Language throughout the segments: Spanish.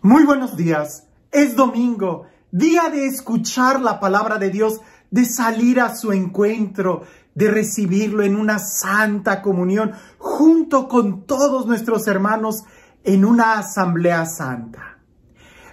Muy buenos días. Es domingo, día de escuchar la palabra de Dios, de salir a su encuentro, de recibirlo en una santa comunión junto con todos nuestros hermanos en una asamblea santa.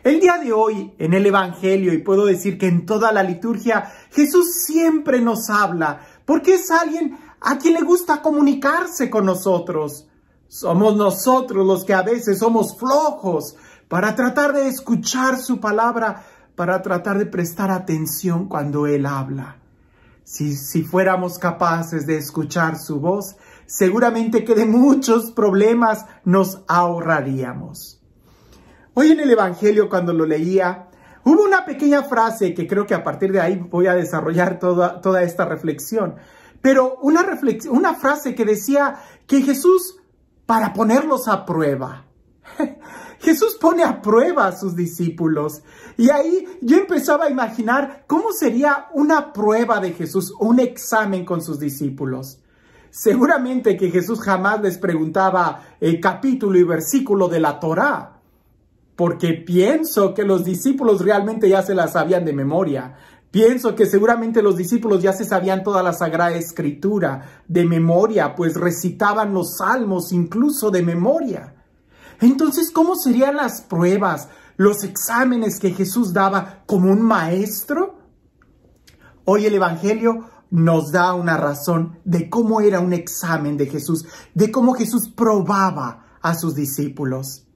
El día de hoy en el Evangelio, y puedo decir que en toda la liturgia, Jesús siempre nos habla porque es alguien a quien le gusta comunicarse con nosotros. Somos nosotros los que a veces somos flojos para tratar de escuchar su palabra, para tratar de prestar atención cuando Él habla. Si fuéramos capaces de escuchar su voz, seguramente que de muchos problemas nos ahorraríamos. Hoy en el Evangelio, cuando lo leía, hubo una pequeña frase que creo que a partir de ahí voy a desarrollar toda esta reflexión. Pero una frase que decía que Jesús, para ponerlos a prueba, Jesús pone a prueba a sus discípulos. Y ahí yo empezaba a imaginar cómo sería una prueba de Jesús, un examen con sus discípulos. Seguramente que Jesús jamás les preguntaba el capítulo y versículo de la Torá, porque pienso que los discípulos realmente ya se la sabían de memoria. Pienso que seguramente los discípulos ya se sabían toda la Sagrada Escritura de memoria, pues recitaban los salmos incluso de memoria. Entonces, ¿cómo serían las pruebas, los exámenes que Jesús daba como un maestro? Hoy el Evangelio nos da una razón de cómo era un examen de Jesús, de cómo Jesús probaba a sus discípulos.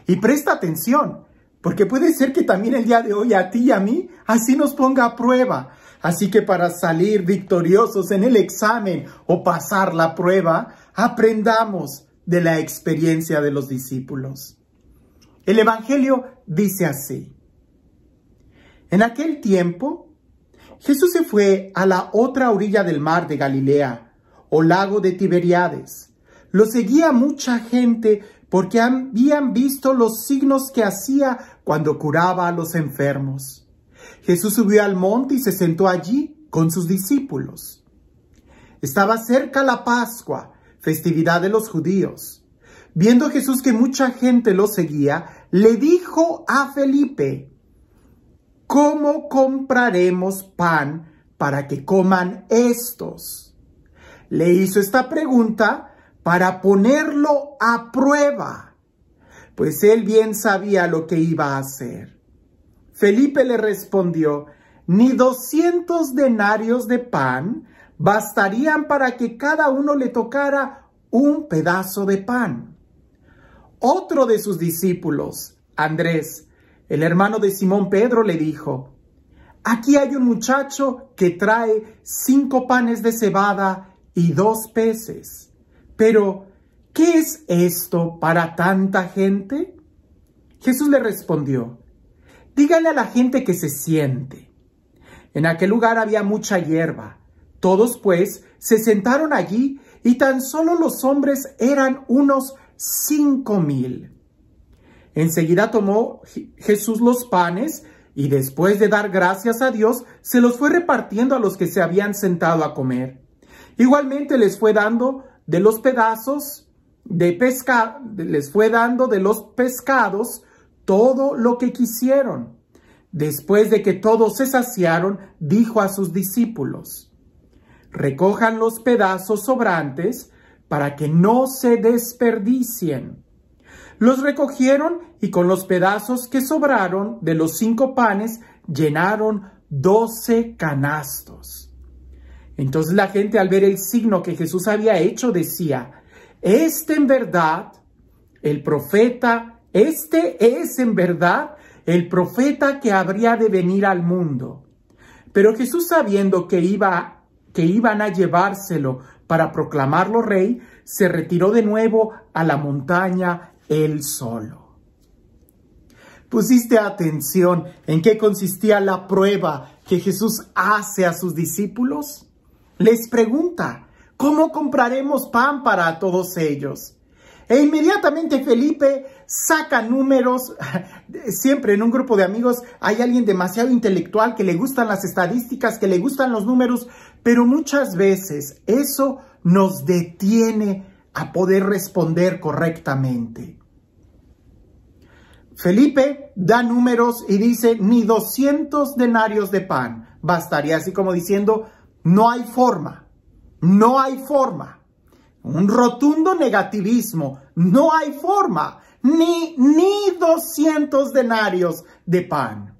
Y presta atención, porque puede ser que también el día de hoy a ti y a mí así nos ponga a prueba. Así que para salir victoriosos en el examen o pasar la prueba, aprendamos de la experiencia de los discípulos. El Evangelio dice así: en aquel tiempo, Jesús se fue a la otra orilla del mar de Galilea, o lago de Tiberíades. Lo seguía mucha gente porque habían visto los signos que hacía cuando curaba a los enfermos. Jesús subió al monte y se sentó allí con sus discípulos. Estaba cerca la Pascua, festividad de los judíos. Viendo Jesús que mucha gente lo seguía, le dijo a Felipe: ¿cómo compraremos pan para que coman estos? Le hizo esta pregunta para ponerlo a prueba, pues él bien sabía lo que iba a hacer. Felipe le respondió: ni 200 denarios de pan bastarían para que cada uno le tocara un pedazo de pan. Otro de sus discípulos, Andrés, el hermano de Simón Pedro, le dijo: aquí hay un muchacho que trae 5 panes de cebada y 2 peces. Pero, ¿qué es esto para tanta gente? Jesús le respondió: dígale a la gente que se siente. En aquel lugar había mucha hierba. Todos, pues, se sentaron allí, y tan solo los hombres eran unos 5,000. Enseguida tomó Jesús los panes, y después de dar gracias a Dios, se los fue repartiendo a los que se habían sentado a comer. Igualmente les fue dando de los pedazos de pescado, les fue dando de los pescados todo lo que quisieron. Después de que todos se saciaron, dijo a sus discípulos: recojan los pedazos sobrantes para que no se desperdicien. Los recogieron y con los pedazos que sobraron de los 5 panes llenaron 12 canastos. Entonces la gente, al ver el signo que Jesús había hecho, decía: este es en verdad el profeta que habría de venir al mundo. Pero Jesús, sabiendo que iban a llevárselo para proclamarlo rey, se retiró de nuevo a la montaña él solo. ¿Pusiste atención en qué consistía la prueba que Jesús hace a sus discípulos? Les pregunta: ¿cómo compraremos pan para todos ellos? E inmediatamente Felipe saca números. Siempre en un grupo de amigos hay alguien demasiado intelectual que le gustan las estadísticas, que le gustan los números, pero muchas veces eso nos detiene a poder responder correctamente. Felipe da números y dice, ni 200 denarios de pan bastaría, así como diciendo, no hay forma, no hay forma. Un rotundo negativismo, no hay forma, ni 200 denarios de pan.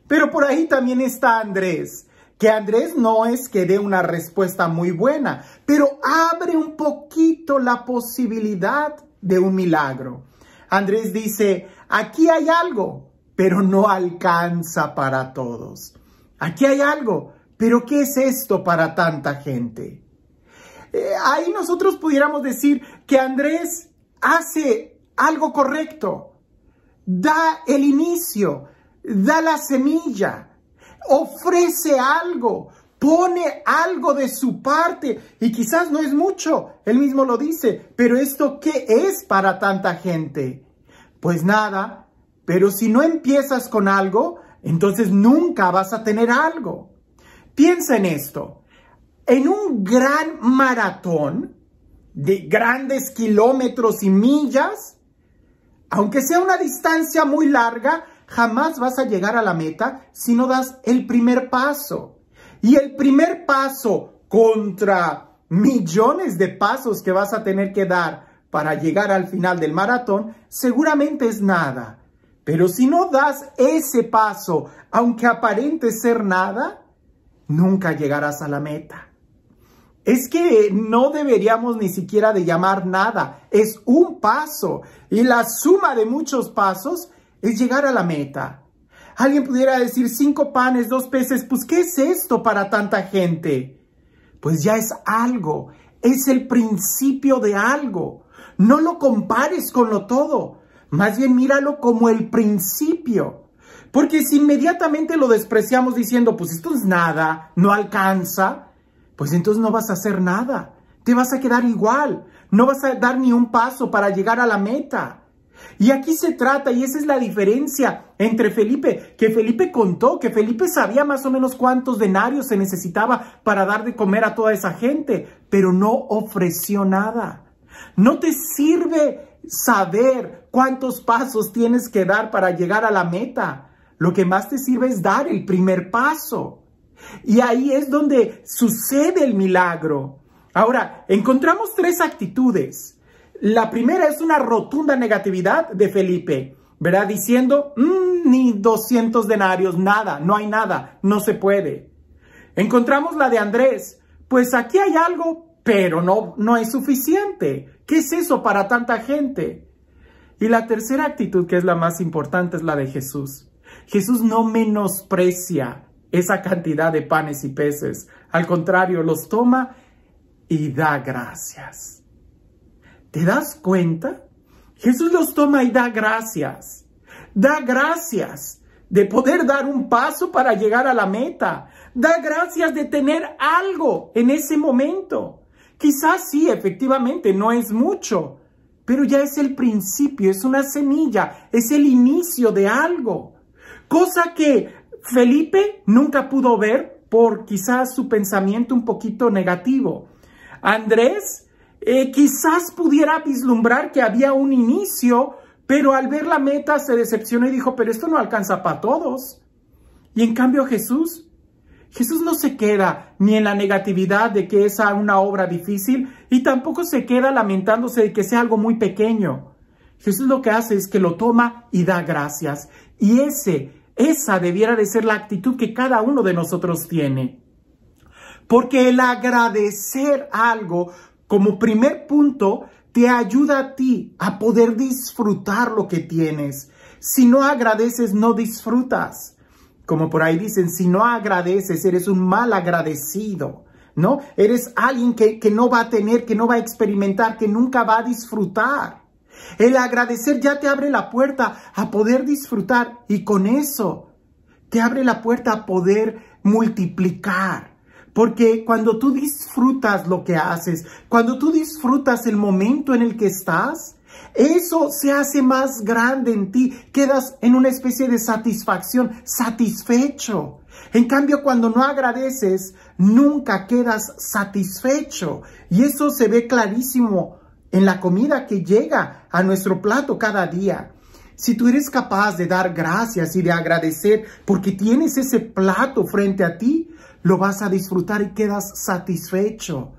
Pero por ahí también está Andrés, que Andrés no es que dé una respuesta muy buena, pero abre un poquito la posibilidad de un milagro. Andrés dice, aquí hay algo, pero no alcanza para todos. Aquí hay algo, pero ¿qué es esto para tanta gente? Ahí nosotros pudiéramos decir que Andrés hace algo correcto. Da el inicio, da la semilla, ofrece algo, pone algo de su parte y quizás no es mucho, él mismo lo dice, pero ¿esto qué es para tanta gente? Pues nada, pero si no empiezas con algo, entonces nunca vas a tener algo. Piensa en esto, en un gran maratón de grandes kilómetros y millas, aunque sea una distancia muy larga, jamás vas a llegar a la meta si no das el primer paso. Y el primer paso contra millones de pasos que vas a tener que dar para llegar al final del maratón, seguramente es nada. Pero si no das ese paso, aunque aparente ser nada, nunca llegarás a la meta. Es que no deberíamos ni siquiera de llamar nada, es un paso. Y la suma de muchos pasos es llegar a la meta. Alguien pudiera decir 5 panes, 2 peces, pues ¿qué es esto para tanta gente? Pues ya es algo, es el principio de algo. No lo compares con lo todo, más bien míralo como el principio. Porque si inmediatamente lo despreciamos diciendo, pues esto es nada, no alcanza, pues entonces no vas a hacer nada. Te vas a quedar igual, no vas a dar ni un paso para llegar a la meta. Y aquí se trata, y esa es la diferencia entre Felipe, que Felipe contó, que Felipe sabía más o menos cuántos denarios se necesitaba para dar de comer a toda esa gente, pero no ofreció nada. No te sirve saber cuántos pasos tienes que dar para llegar a la meta. Lo que más te sirve es dar el primer paso. Y ahí es donde sucede el milagro. Ahora, encontramos 3 actitudes. La primera es una rotunda negatividad de Felipe, ¿verdad? Diciendo, ni 200 denarios, nada, no hay nada, no se puede. Encontramos la de Andrés, pues aquí hay algo, pero no es suficiente. ¿Qué es eso para tanta gente? Y la tercera actitud, que es la más importante, es la de Jesús. Jesús no menosprecia esa cantidad de panes y peces. Al contrario, los toma y da gracias. ¿Te das cuenta? Jesús los toma y da gracias. Da gracias de poder dar un paso para llegar a la meta. Da gracias de tener algo en ese momento. Quizás sí, efectivamente, no es mucho, pero ya es el principio, es una semilla, es el inicio de algo. Cosa que Felipe nunca pudo ver por quizás su pensamiento un poquito negativo. Andrés quizás pudiera vislumbrar que había un inicio, pero al ver la meta se decepcionó y dijo, pero esto no alcanza para todos. Y en cambio Jesús no se queda ni en la negatividad de que es una obra difícil y tampoco se queda lamentándose de que sea algo muy pequeño. Jesús lo que hace es que lo toma y da gracias. Y esa debiera de ser la actitud que cada uno de nosotros tiene. Porque el agradecer algo como primer punto te ayuda a ti a poder disfrutar lo que tienes. Si no agradeces, no disfrutas. Como por ahí dicen, si no agradeces, eres un mal agradecido, ¿no? Eres alguien que no va a tener, que no va a experimentar, que nunca va a disfrutar. El agradecer ya te abre la puerta a poder disfrutar y con eso te abre la puerta a poder multiplicar. Porque cuando tú disfrutas lo que haces, cuando tú disfrutas el momento en el que estás, eso se hace más grande en ti. Quedas en una especie de satisfacción, satisfecho. En cambio, cuando no agradeces, nunca quedas satisfecho. Y eso se ve clarísimo en la comida que llega a nuestro plato cada día. Si tú eres capaz de dar gracias y de agradecer porque tienes ese plato frente a ti, lo vas a disfrutar y quedas satisfecho.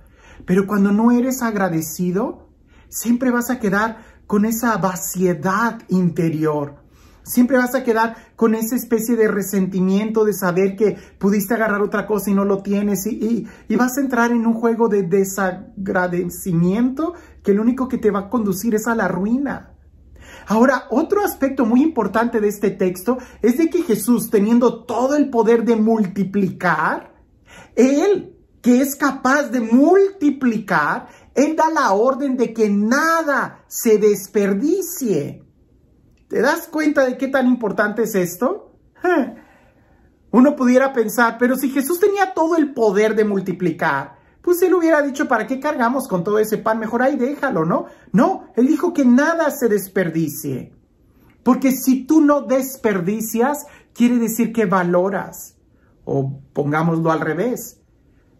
Pero cuando no eres agradecido, siempre vas a quedar con esa vaciedad interior. Siempre vas a quedar con esa especie de resentimiento de saber que pudiste agarrar otra cosa y no lo tienes. Y vas a entrar en un juego de desagradecimiento que lo único que te va a conducir es a la ruina. Ahora, otro aspecto muy importante de este texto es de que Jesús, teniendo todo el poder de multiplicar, Él, que es capaz de multiplicar, Él da la orden de que nada se desperdicie. ¿Te das cuenta de qué tan importante es esto? Uno pudiera pensar, pero si Jesús tenía todo el poder de multiplicar, pues Él hubiera dicho, ¿para qué cargamos con todo ese pan? Mejor ahí déjalo, ¿no? No, Él dijo que nada se desperdicie. Porque si tú no desperdicias, quiere decir que valoras. O pongámoslo al revés.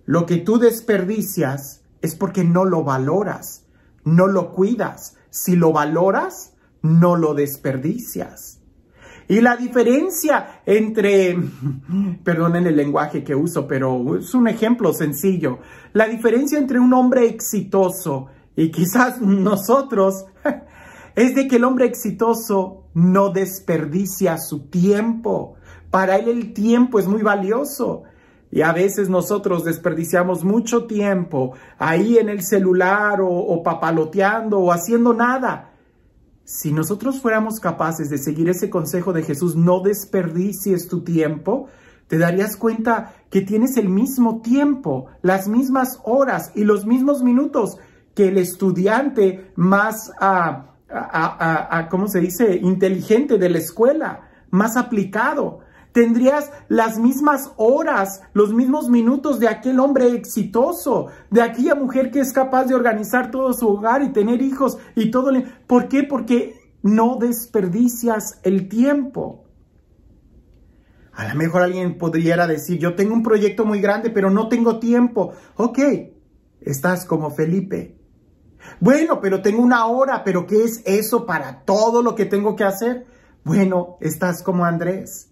Lo que tú desperdicias es porque no lo valoras, no lo cuidas. Si lo valoras, no lo desperdicias. Y la diferencia entre, perdonen el lenguaje que uso, pero es un ejemplo sencillo. La diferencia entre un hombre exitoso y quizás nosotros es de que el hombre exitoso no desperdicia su tiempo. Para él el tiempo es muy valioso. Y a veces nosotros desperdiciamos mucho tiempo ahí en el celular o papaloteando o haciendo nada. Si nosotros fuéramos capaces de seguir ese consejo de Jesús, no desperdicies tu tiempo, te darías cuenta que tienes el mismo tiempo, las mismas horas y los mismos minutos que el estudiante más, ¿cómo se dice?, inteligente de la escuela, más aplicado. Tendrías las mismas horas, los mismos minutos de aquel hombre exitoso, de aquella mujer que es capaz de organizar todo su hogar y tener hijos y todo. ¿Por qué? Porque no desperdicias el tiempo. A lo mejor alguien podría decir, yo tengo un proyecto muy grande, pero no tengo tiempo. Ok, estás como Felipe. Bueno, pero tengo una hora, pero ¿qué es eso para todo lo que tengo que hacer? Bueno, estás como Andrés.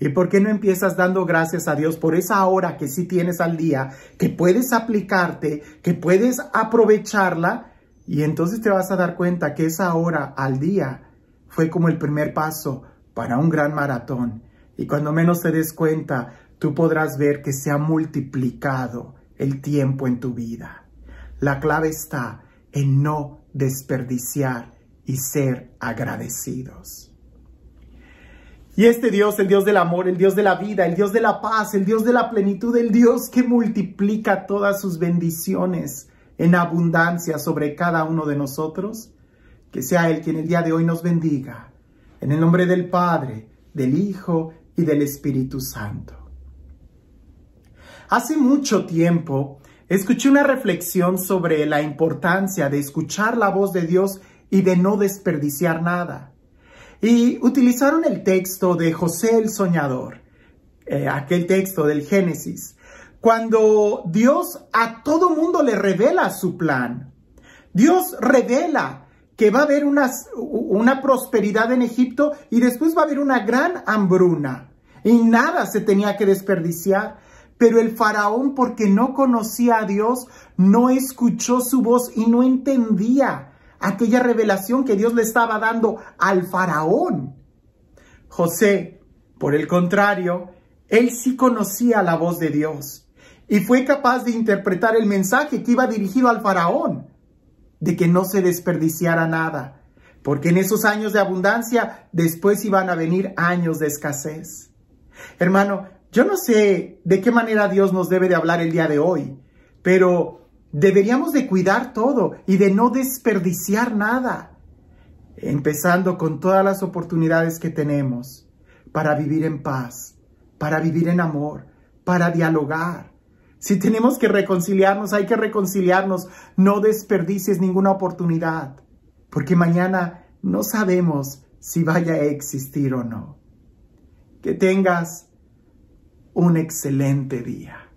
¿Y por qué no empiezas dando gracias a Dios por esa hora que sí tienes al día, que puedes aplicarte, que puedes aprovecharla? Y entonces te vas a dar cuenta que esa hora al día fue como el primer paso para un gran maratón. Y cuando menos te des cuenta, tú podrás ver que se ha multiplicado el tiempo en tu vida. La clave está en no desperdiciar y ser agradecidos. Y este Dios, el Dios del amor, el Dios de la vida, el Dios de la paz, el Dios de la plenitud, el Dios que multiplica todas sus bendiciones en abundancia sobre cada uno de nosotros, que sea Él quien el día de hoy nos bendiga. En el nombre del Padre, del Hijo y del Espíritu Santo. Hace mucho tiempo escuché una reflexión sobre la importancia de escuchar la voz de Dios y de no desperdiciar nada. Y utilizaron el texto de José el Soñador, aquel texto del Génesis, cuando Dios a todo mundo le revela su plan. Dios revela que va a haber una prosperidad en Egipto y después va a haber una gran hambruna. Y nada se tenía que desperdiciar. Pero el faraón, porque no conocía a Dios, no escuchó su voz y no entendía aquella revelación que Dios le estaba dando al faraón. José, por el contrario, él sí conocía la voz de Dios y fue capaz de interpretar el mensaje que iba dirigido al faraón, de que no se desperdiciara nada, porque en esos años de abundancia después iban a venir años de escasez. Hermano, yo no sé de qué manera Dios nos debe de hablar el día de hoy, pero deberíamos de cuidar todo y de no desperdiciar nada, empezando con todas las oportunidades que tenemos para vivir en paz, para vivir en amor, para dialogar. Si tenemos que reconciliarnos, hay que reconciliarnos. No desperdicies ninguna oportunidad, porque mañana no sabemos si vaya a existir o no. Que tengas un excelente día.